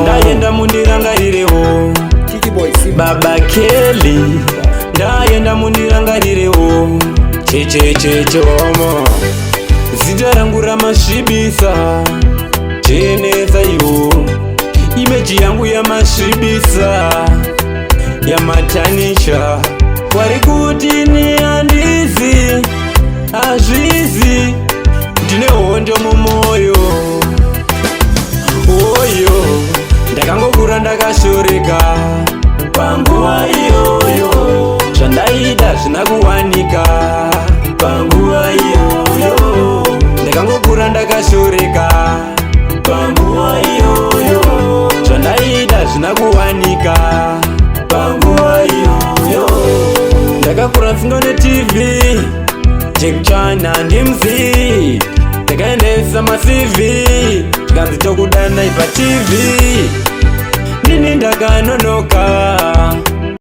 Ndaenda mundirangarirewo Baba Kelly, ndaenda mundirangarirewo chechechechomo zita rangu ramasvibisa chenesa iwo imeji yangu yamasvibisa yamatanisha kwari kuti ni handizi hazvizi ndine hondo mumoyo oyo ndakangokura ndakashoreka panguva iyoyo zvandaida zvina kuwanika panguva iyoyo ndakangokura ndakashoreka panguva iyoyo zvandaida zvina kuwanika panguva iyoyo ndakakura nsingone TV chekuchana ndimzi ndakaendesa maCV ndikanzi tokudana ipa TV nini ndakanonoka